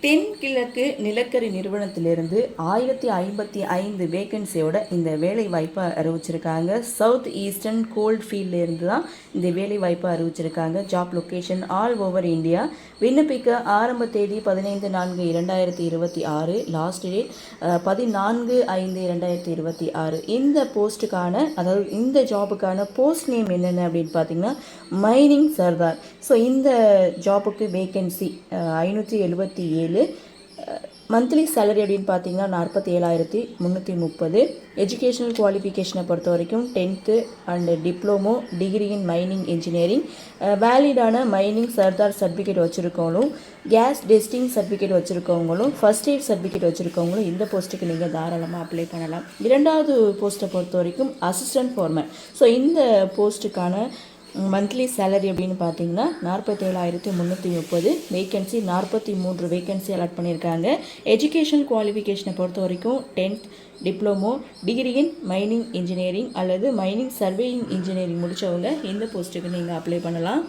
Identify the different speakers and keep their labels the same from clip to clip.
Speaker 1: தென்கிழக்கு நிலக்கரி நிறுவனத்திலிருந்து 1055 வேகன்சியோட இந்த வேலை வாய்ப்பை அறிவிச்சிருக்காங்க. சவுத் ஈஸ்டர்ன் கோல்ட் ஃபீல்ட்லேருந்து தான் இந்த வேலை வாய்ப்பை அறிவிச்சிருக்காங்க. Job location all over India. விண்ணப்பிக்க ஆரம்ப தேதி 15/4/2026, லாஸ்ட் டேட் 14/5/2026. இந்த போஸ்ட்டுக்கான, அதாவது இந்த ஜாபுக்கான போஸ்ட் நேம் என்னென்ன அப்படின்னு பார்த்தீங்கன்னா மைனிங் சர்தார். ஸோ இந்த ஜாபுக்கு வேகன்சி 577. மந்த்லி சேலரி அப்படின்னு பார்த்தீங்கன்னா 47,330. எஜுகேஷனல் குவாலிஃபிகேஷனை பொறுத்த வரைக்கும் 10th and diploma, degree in mining engineering, வேலிடான மைனிங் சர்தார் சர்டிஃபிகேட் வச்சுருக்கவங்களும், கேஸ் டெஸ்டிங் சர்டிஃபிகேட் வச்சுருக்கவங்களும், ஃபர்ஸ்ட் எய்ட் சர்டிஃபிகேட் வச்சுருக்கவங்களும் இந்த போஸ்ட்டுக்கு நீங்கள் தாராளமாக அப்ளை பண்ணலாம். இரண்டாவது போஸ்ட்டை பொறுத்த வரைக்கும் அசிஸ்டன்ட் ஃபோர்மேன். ஸோ இந்த போஸ்ட்டுக்கான மந்த்லி சேலரி அப்படின்னு பார்த்தீங்கன்னா 47,330. வேகன்சி 43 வேகன்சி அலாட் பண்ணியிருக்காங்க. எஜுகேஷன் குவாலிஃபிகேஷனை பொறுத்த வரைக்கும் 10th diploma, degree in mining engineering அல்லது மைனிங் சர்வேயிங் இன்ஜினியரிங் முடித்தவங்க இந்த போஸ்ட்டுக்கு நீங்கள் அப்ளை பண்ணலாம்.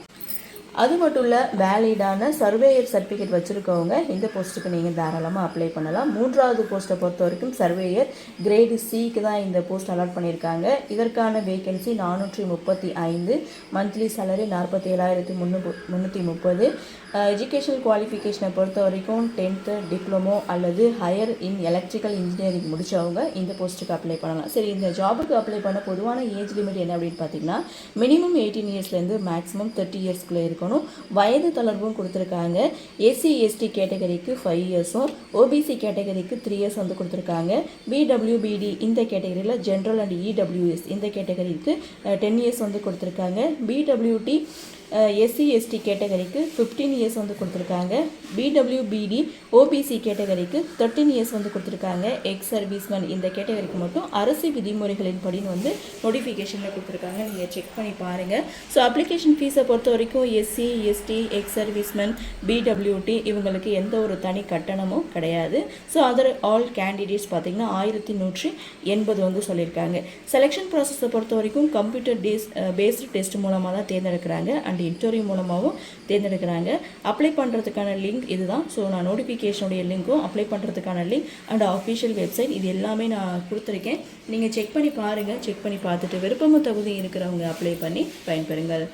Speaker 1: அது மட்டும் இல்லை, வேலிடான சர்வேயர் சர்டிஃபிகேட் வச்சுருக்கவங்க இந்த போஸ்ட்டுக்கு நீங்கள் தாராளமாக அப்ளை பண்ணலாம். மூன்றாவது போஸ்ட்டை பொறுத்த வரைக்கும் சர்வேயர் கிரேடு சிக்கு தான் இந்த போஸ்ட் அலாட் பண்ணியிருக்காங்க. இதற்கான வேகன்சி 435. Monthly salary 47,330. எஜுகேஷனல் குவாலிஃபிகேஷனை பொறுத்த வரைக்கும் 10th டிப்ளமோ அல்லது ஹையர் இன் எலக்ட்ரிக்கல் இன்ஜினியரிங் முடித்தவங்க இந்த போஸ்ட்டுக்கு அப்ளை பண்ணலாம். சரி, இந்த ஜாபுக்கு அப்ளை பண்ண பொதுவான ஏஜ் லிமிட் என்ன அப்படின்னு பார்த்தீங்கன்னா மினிமம் 18 இயர்ஸ்லேருந்து மேக்ஸிமம் 30 இயர்ஸ்க்குள்ளே இருக்கணும். வயது தளர்வும் கொடுத்துருக்காங்க. எஸ்சி எஸ்டி கேட்டகரிக்கு 5 இயர்ஸும், ஓபிசி கேட்டகரிக்கு 3 இயர்ஸ் வந்து கொடுத்துருக்காங்க. பிடபிள்யூபிடி இந்த கேட்டகரியில் ஜென்ரல் அண்ட் இடபிள்யூஎஸ் இந்த கேட்டகரிக்கு 10 இயர்ஸ் வந்து கொடுத்துருக்காங்க. பிடபிள்யூடி எஸ்சி எஸ்டி கேட்டகரிக்கு 15 இயர்ஸ் வந்து கொடுத்துருக்காங்க. பிடபிள்யூபிடி ஓபிசி கேட்டகரிக்கு 13 இயர்ஸ் வந்து கொடுத்துருக்காங்க. எக்ஸ் சர்வீஸ்மேன் இந்த கேட்டகரிக்கு மட்டும் அரசு விதிமுறைகளின் படின்னு வந்து நோட்டிஃபிகேஷனில் கொடுத்துருக்காங்க. நீங்கள் செக் பண்ணி பாருங்கள். ஸோ அப்ளிகேஷன் ஃபீஸை பொறுத்த வரைக்கும் SC ST ex serviceman PWD இவங்களுக்கு எந்த ஒரு தனி கட்டணமும் கிடையாது. ஸோ அதர் ஆல் கேண்டிடேட்ஸ் பார்த்திங்கன்னா 1180 வந்து சொல்லியிருக்காங்க. செலெக்ஷன் ப்ராசஸை பொறுத்த வரைக்கும் கம்ப்யூட்டர் பேஸ்டு டெஸ்ட் மூலமாக தான் தேர்ந்தெடுக்கிறாங்க அண்ட் இன்டர்வியூ மூலமாகவும் தேர்ந்தெடுக்கிறாங்க. அப்ளை பண்ணுறதுக்கான லிங்க் இதுதான். ஸோ நான் நோட்டிஃபிகேஷனுடைய லிங்க்கும், அப்ளை பண்ணுறதுக்கான லிங்க் அண்ட் அஃபிஷியல் வெப்சைட் இது எல்லாமே நான் கொடுத்துருக்கேன். நீங்கள் செக் பண்ணி பாருங்கள். செக் பண்ணி பார்த்துட்டு விருப்பமும் தகுதி இருக்கிறவங்க அப்ளை பண்ணி பயன்பெறுங்கள்.